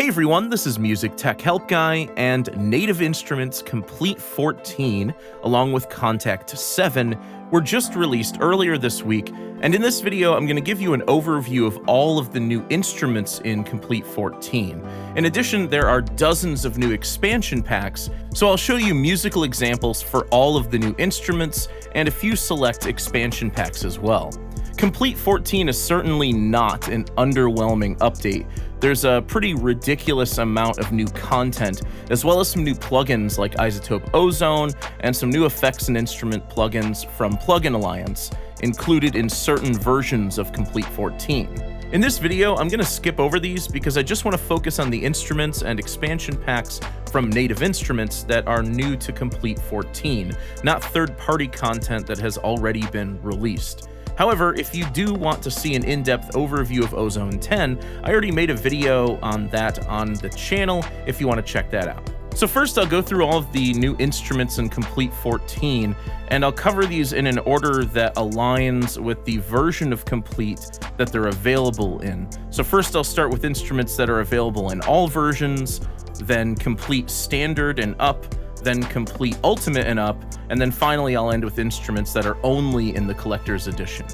Hey everyone, this is MusicTechHelpGuy, and Native Instruments Komplete 14, along with Kontakt 7, were just released earlier this week, and in this video I'm going to give you an overview of all of the new instruments in Komplete 14. In addition, there are dozens of new expansion packs, so I'll show you musical examples for all of the new instruments, and a few select expansion packs as well. Komplete 14 is certainly not an underwhelming update. There's a pretty ridiculous amount of new content, as well as some new plugins like Isotope Ozone and some new effects and instrument plugins from Plugin Alliance, included in certain versions of Komplete 14. In this video, I'm going to skip over these because I just want to focus on the instruments and expansion packs from Native Instruments that are new to Komplete 14, not third-party content that has already been released. However, if you do want to see an in-depth overview of Ozone 10, I already made a video on that on the channel if you want to check that out. So first I'll go through all of the new instruments in Komplete 14, and I'll cover these in an order that aligns with the version of Komplete that they're available in. So first I'll start with instruments that are available in all versions, then Komplete Standard and up, then Komplete Ultimate and up, and then finally I'll end with instruments that are only in the Collector's Edition.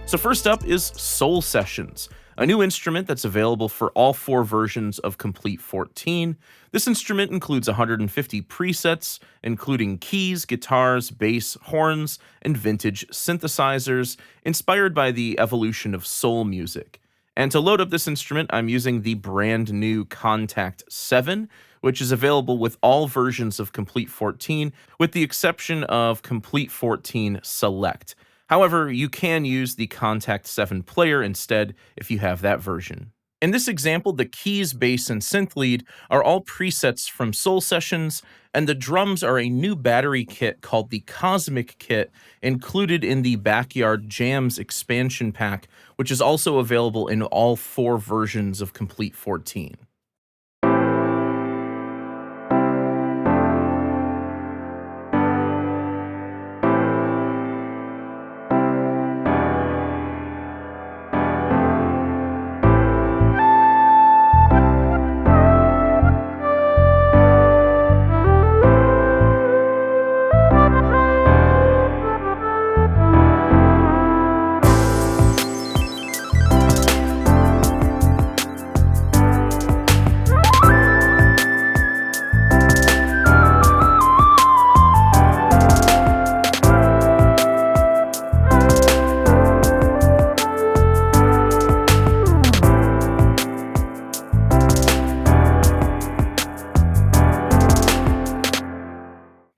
So first up is Soul Sessions, a new instrument that's available for all 4 versions of Komplete 14. This instrument includes 150 presets, including keys, guitars, bass, horns, and vintage synthesizers, inspired by the evolution of soul music. And to load up this instrument, I'm using the brand new Kontakt 7, which is available with all versions of Komplete 14, with the exception of Komplete 14 Select. However, you can use the Kontakt 7 player instead if you have that version. In this example, the keys, bass, and synth lead are all presets from Soul Sessions, and the drums are a new battery kit called the Cosmic Kit, included in the Backyard Jams expansion pack, which is also available in all 4 versions of Komplete 14.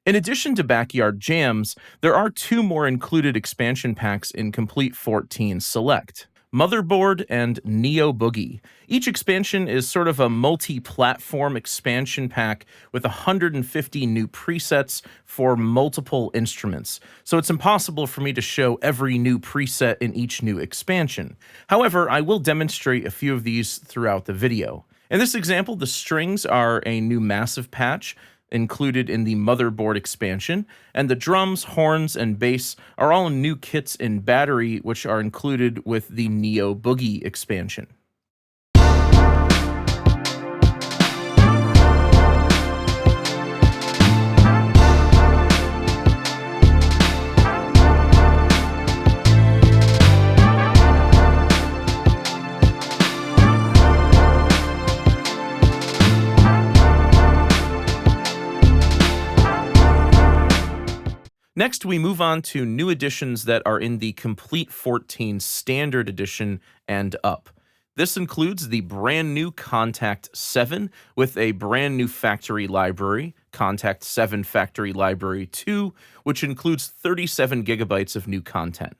In addition to Backyard Jams, there are 2 more included expansion packs in Komplete 14 Select: Motherboard and Neo Boogie. Each expansion is sort of a multi-platform expansion pack with 150 new presets for multiple instruments, so it's impossible for me to show every new preset in each new expansion. However, I will demonstrate a few of these throughout the video. In this example, the strings are a new massive patch included in the Motherboard expansion, and the drums, horns, and bass are all new kits in battery, which are included with the Neo Boogie expansion. Next, we move on to new additions that are in the Komplete 14 Standard Edition and up. This includes the brand new Kontakt 7 with a brand new factory library, Kontakt 7 Factory Library 2, which includes 37 gigabytes of new content.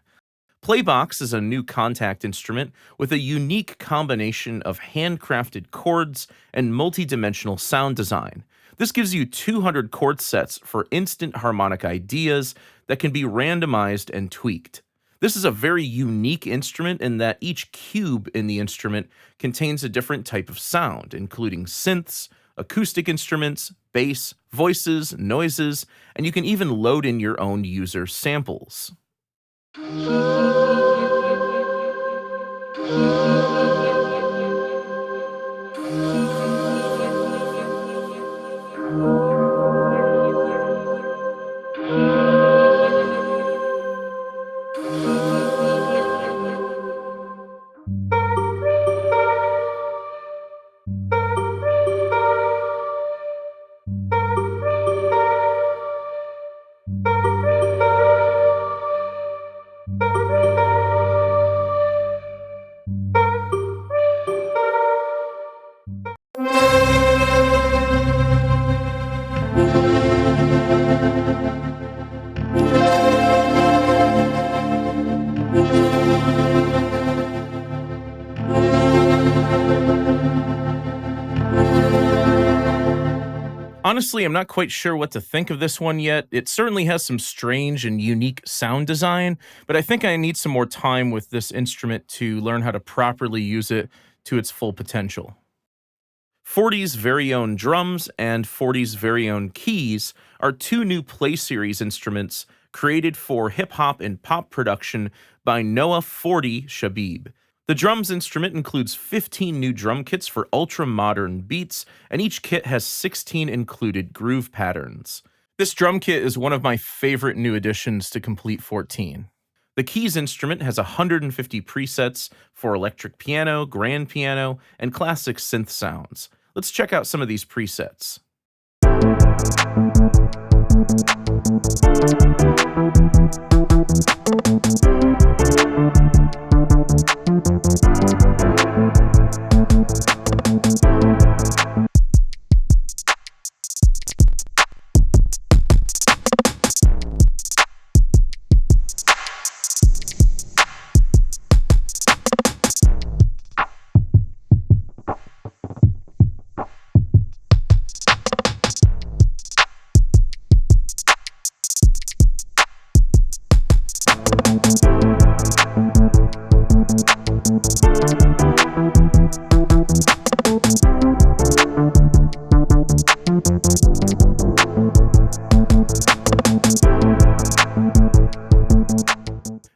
Playbox is a new Kontakt instrument with a unique combination of handcrafted chords and multi-dimensional sound design. This gives you 200 chord sets for instant harmonic ideas that can be randomized and tweaked. This is a very unique instrument in that each cube in the instrument contains a different type of sound, including synths, acoustic instruments, bass, voices, noises, and you can even load in your own user samples. Honestly, I'm not quite sure what to think of this one yet. It certainly has some strange and unique sound design, but I think I need some more time with this instrument to learn how to properly use it to its full potential. 40's very own drums and 40's very own keys are two new Play Series instruments created for hip hop and pop production by Noah 40 Shabib. The drums instrument includes 15 new drum kits for ultra-modern beats, and each kit has 16 included groove patterns. This drum kit is one of my favorite new additions to Komplete 14. The keys instrument has 150 presets for electric piano, grand piano, and classic synth sounds. Let's check out some of these presets.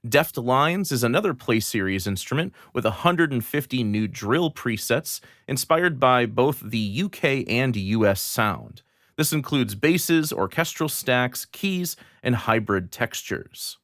Deft Lines is another Play Series instrument with 150 new drill presets inspired by both the UK and US sound. This includes basses, orchestral stacks, keys, and hybrid textures.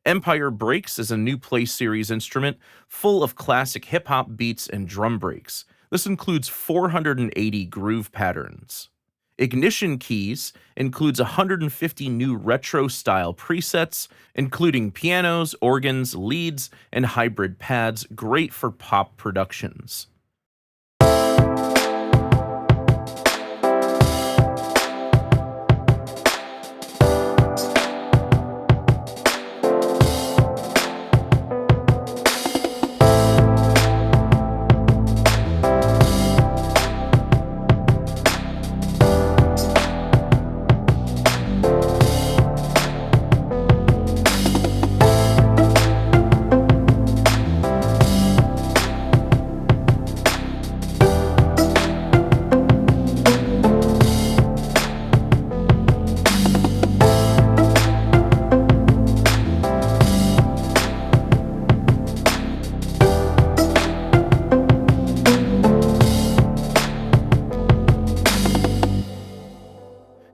Empire Breaks is a new Play Series instrument full of classic hip-hop beats and drum breaks. This includes 480 groove patterns. Ignition Keys includes 150 new retro-style presets, including pianos, organs, leads, and hybrid pads, great for pop productions.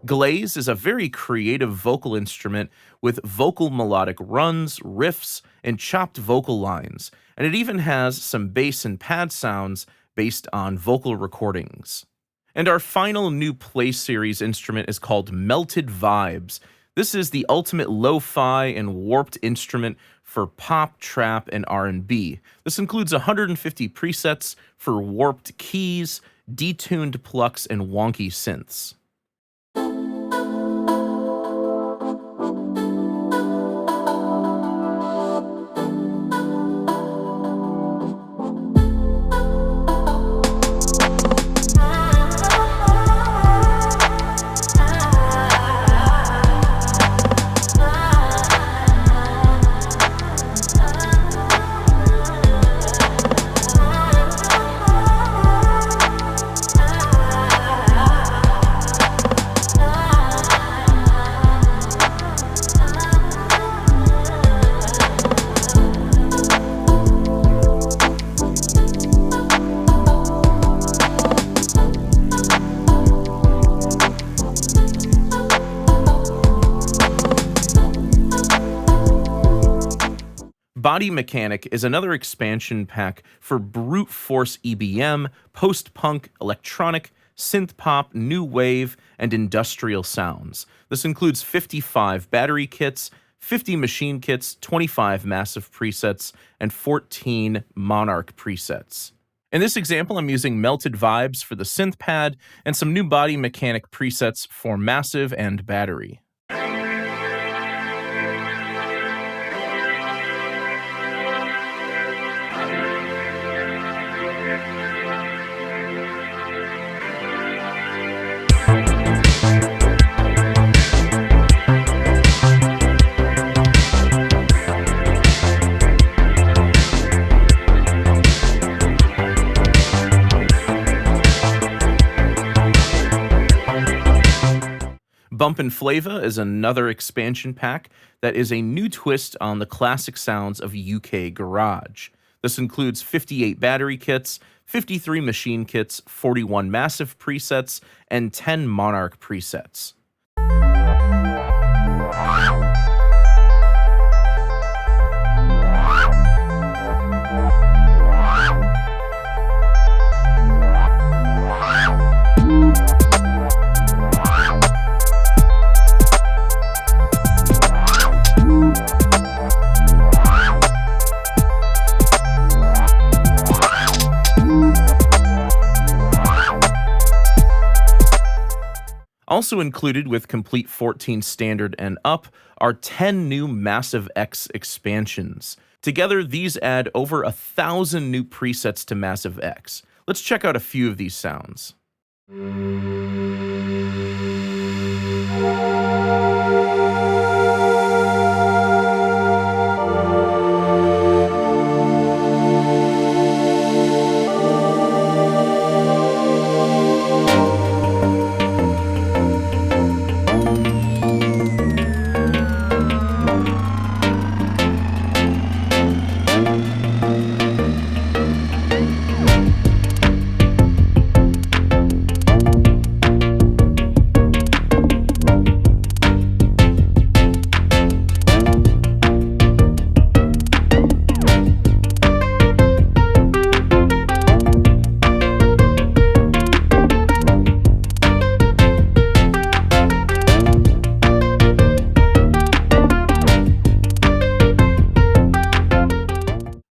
Glaze is a very creative vocal instrument with vocal melodic runs, riffs, and chopped vocal lines, and it even has some bass and pad sounds based on vocal recordings. And our final new Play Series instrument is called Melted Vibes. This is the ultimate lo-fi and warped instrument for pop, trap, and R&B. This includes 150 presets for warped keys, detuned plucks, and wonky synths. Body Mechanik is another expansion pack for brute force EBM, post-punk, electronic, synth pop, new wave, and industrial sounds. This includes 55 battery kits, 50 machine kits, 25 massive presets, and 14 Monarch presets. In this example, I'm using Melted Vibes for the synth pad and some new Body Mechanik presets for massive and battery. Bumpin' Flava is another expansion pack that is a new twist on the classic sounds of UK garage. This includes 58 battery kits, 53 machine kits, 41 massive presets, and 10 Monarch presets. Also included with Komplete 14 Standard and up are 10 new Massive X expansions. Together, these add over 1,000 new presets to Massive X. Let's check out a few of these sounds.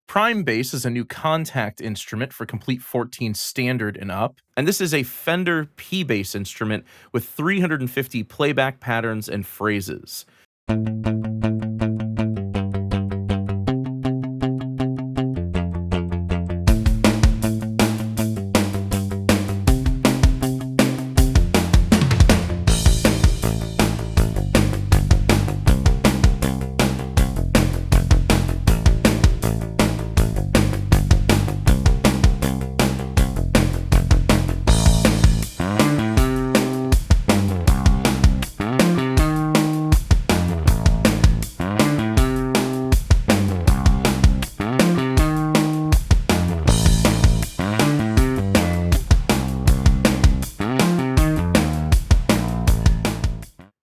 Prime Bass is a new Kontakt instrument for Komplete 14 Standard and up, and this is a Fender P-Bass instrument with 350 playback patterns and phrases.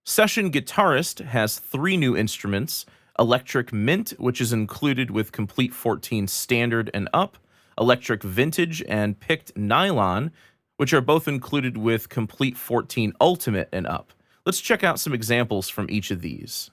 Session Guitarist has 3 new instruments: Electric Mint, which is included with Komplete 14 Standard and up, Electric Vintage, and Picked Nylon, which are both included with Komplete 14 Ultimate and up. Let's check out some examples from each of these.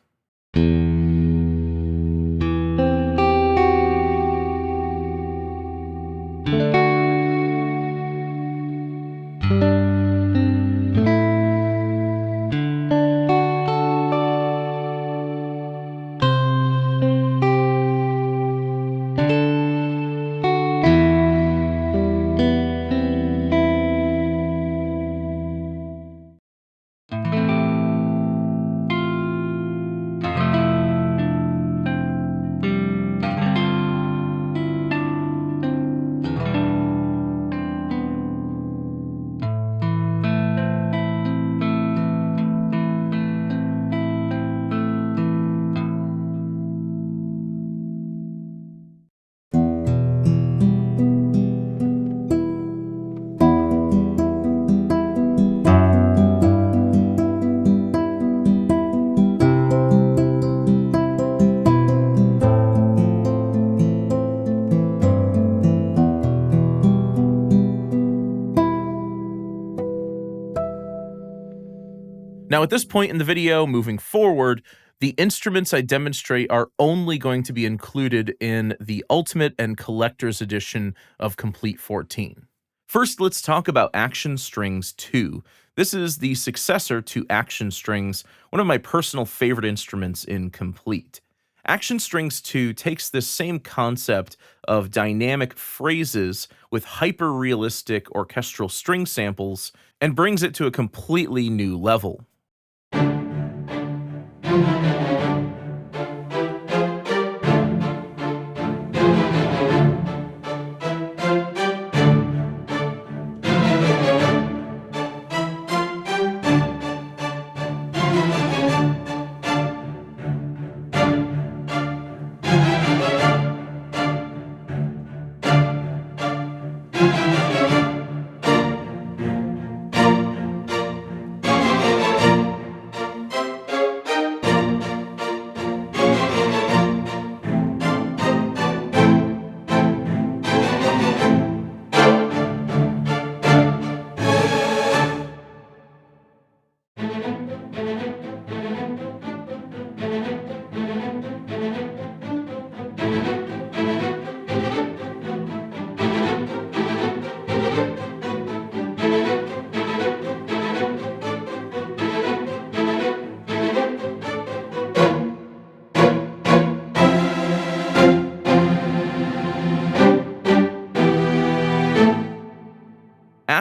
Now, at this point in the video, moving forward, the instruments I demonstrate are only going to be included in the Ultimate and Collector's Edition of Komplete 14. First, let's talk about Action Strings 2. This is the successor to Action Strings, one of my personal favorite instruments in Komplete. Action Strings 2 takes this same concept of dynamic phrases with hyper-realistic orchestral string samples and brings it to a completely new level.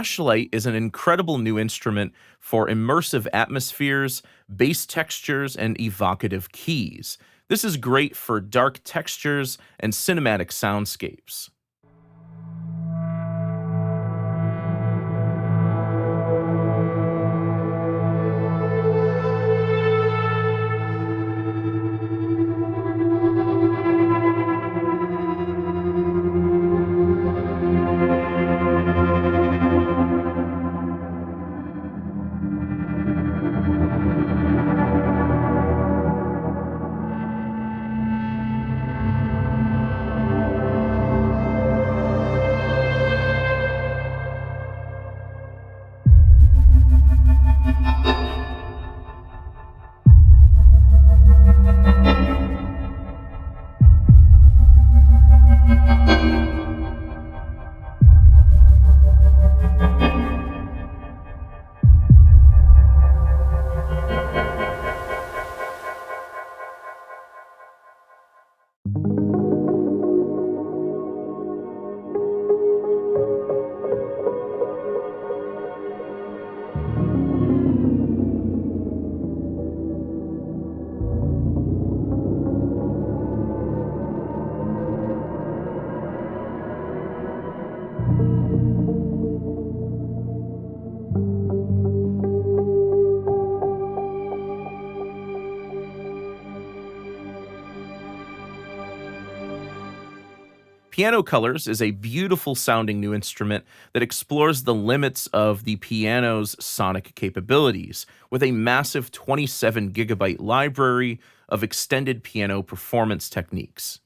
Ashlight is an incredible new instrument for immersive atmospheres, bass textures, and evocative keys. This is great for dark textures and cinematic soundscapes. Piano Colors is a beautiful sounding new instrument that explores the limits of the piano's sonic capabilities with a massive 27 gigabyte library of extended piano performance techniques.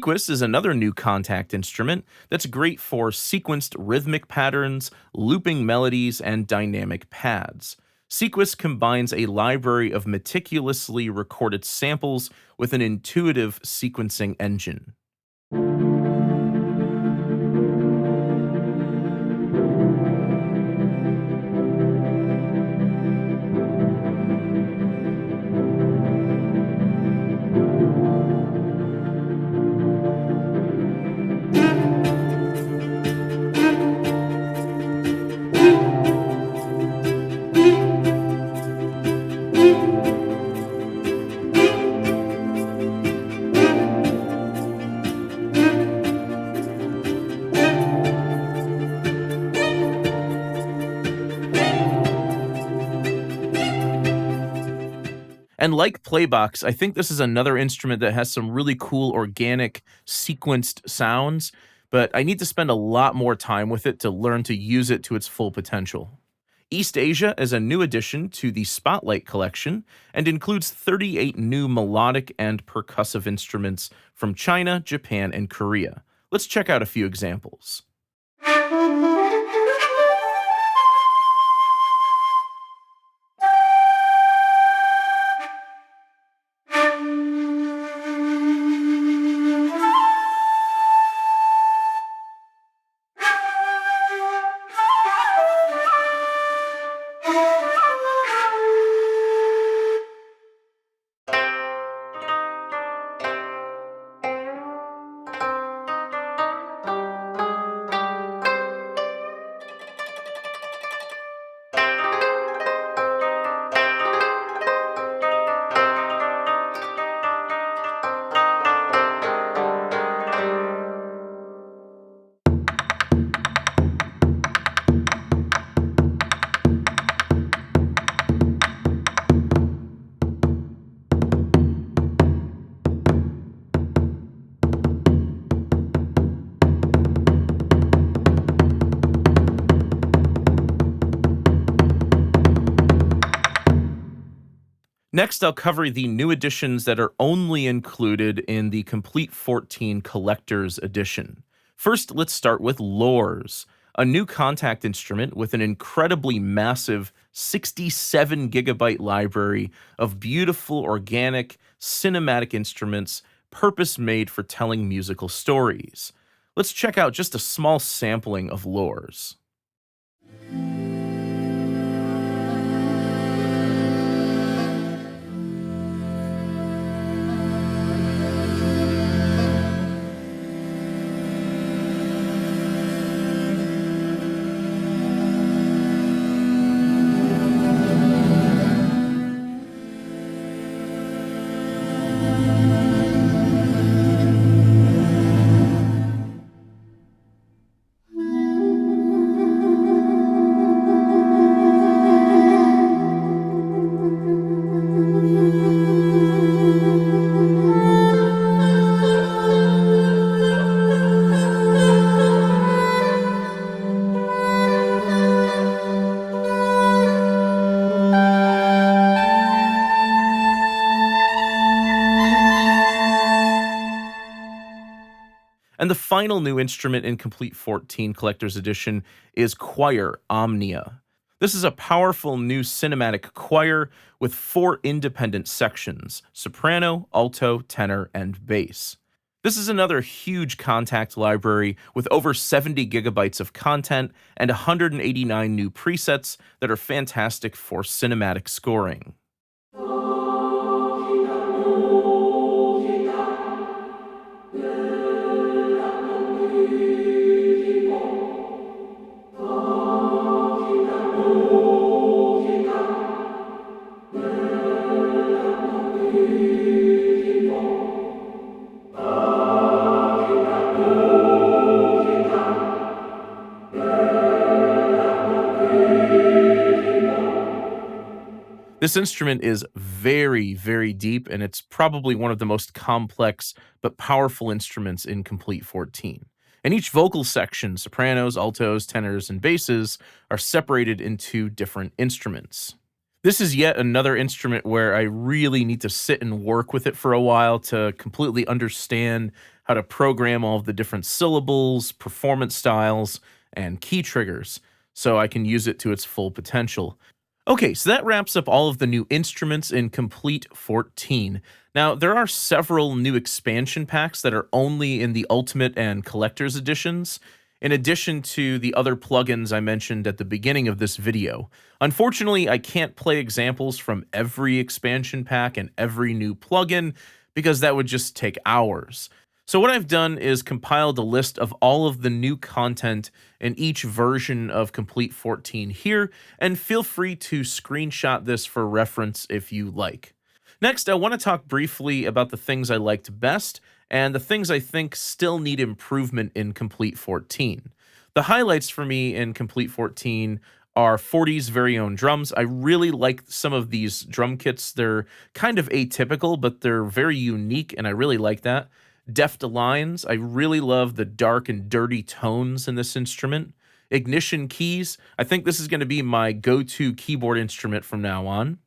Sequis is another new Kontakt instrument that's great for sequenced rhythmic patterns, looping melodies, and dynamic pads. Sequis combines a library of meticulously recorded samples with an intuitive sequencing engine. And like Playbox, I think this is another instrument that has some really cool organic sequenced sounds, but I need to spend a lot more time with it to learn to use it to its full potential. East Asia is a new addition to the Spotlight collection and includes 38 new melodic and percussive instruments from China, Japan, and Korea. Let's check out a few examples. Next, I'll cover the new additions that are only included in the Komplete 14 Collector's Edition. First, let's start with Lores, a new Kontakt instrument with an incredibly massive 67 gigabyte library of beautiful, organic, cinematic instruments purpose-made for telling musical stories. Let's check out just a small sampling of Lores. And the final new instrument in Komplete 14 Collector's Edition is Choir Omnia. This is a powerful new cinematic choir with 4 independent sections: soprano, alto, tenor, and bass. This is another huge Kontakt library with over 70 gigabytes of content and 189 new presets that are fantastic for cinematic scoring. This instrument is very, very deep, and it's probably one of the most complex but powerful instruments in Komplete 14. And each vocal section, sopranos, altos, tenors, and basses, are separated into different instruments. This is yet another instrument where I really need to sit and work with it for a while to completely understand how to program all of the different syllables, performance styles, and key triggers so I can use it to its full potential. Okay, so that wraps up all of the new instruments in Komplete 14. Now, there are several new expansion packs that are only in the Ultimate and Collector's Editions, in addition to the other plugins I mentioned at the beginning of this video. Unfortunately, I can't play examples from every expansion pack and every new plugin, because that would just take hours. So what I've done is compiled a list of all of the new content in each version of Komplete 14 here, and feel free to screenshot this for reference if you like. Next, I want to talk briefly about the things I liked best and the things I think still need improvement in Komplete 14. The highlights for me in Komplete 14 are 40's very own drums. I really like some of these drum kits. They're kind of atypical, but they're very unique, and I really like that. Deft Lines, I really love the dark and dirty tones in this instrument. Ignition keys, I think this is going to be my go-to keyboard instrument from now on.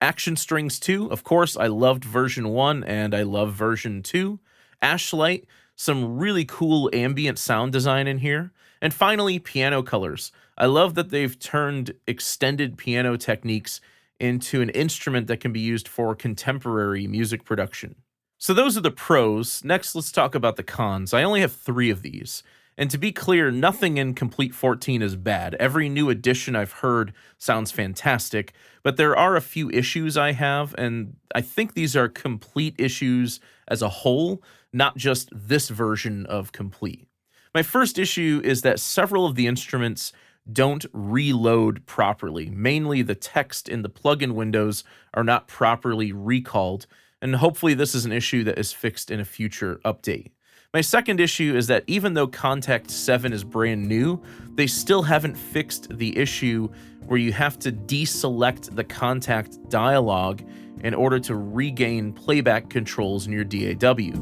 Action strings 2, of course, I loved version 1 and I love version 2. Ashlight, some really cool ambient sound design in here. And finally, piano colors. I love that they've turned extended piano techniques into an instrument that can be used for contemporary music production. So those are the pros. Next, let's talk about the cons. I only have 3 of these. And to be clear, nothing in Komplete 14 is bad. Every new addition I've heard sounds fantastic, but there are a few issues I have, and I think these are Komplete issues as a whole, not just this version of Komplete. My first issue is that several of the instruments don't reload properly. Mainly the text in the plugin windows are not properly recalled, and hopefully this is an issue that is fixed in a future update. My second issue is that even though Kontakt 7 is brand new, they still haven't fixed the issue where you have to deselect the Kontakt dialog in order to regain playback controls in your DAW.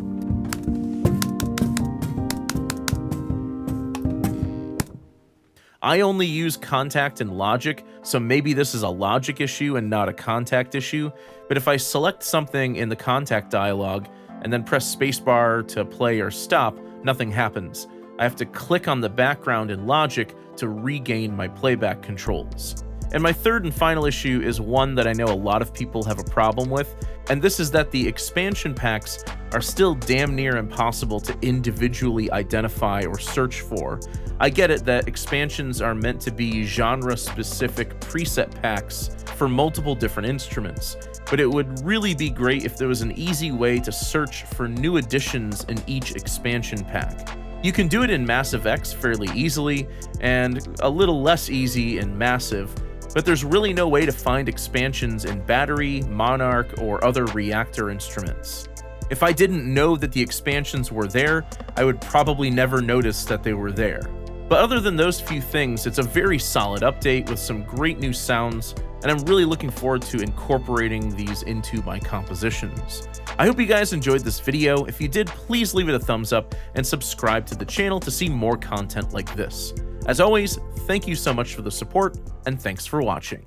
I only use Kontakt and Logic, so maybe this is a Logic issue and not a Kontakt issue, but if I select something in the Kontakt dialog and then press spacebar to play or stop, nothing happens. I have to click on the background in Logic to regain my playback controls. And my third and final issue is one that I know a lot of people have a problem with, and this is that the expansion packs are still damn near impossible to individually identify or search for. I get it that expansions are meant to be genre-specific preset packs for multiple different instruments, but it would really be great if there was an easy way to search for new additions in each expansion pack. You can do it in Massive X fairly easily, and a little less easy in Massive, but there's really no way to find expansions in Battery, Monarch, or other Reactor instruments. If I didn't know that the expansions were there, I would probably never notice that they were there. But other than those few things, it's a very solid update with some great new sounds, and I'm really looking forward to incorporating these into my compositions. I hope you guys enjoyed this video. If you did, please leave it a thumbs up and subscribe to the channel to see more content like this. As always, thank you so much for the support, and thanks for watching.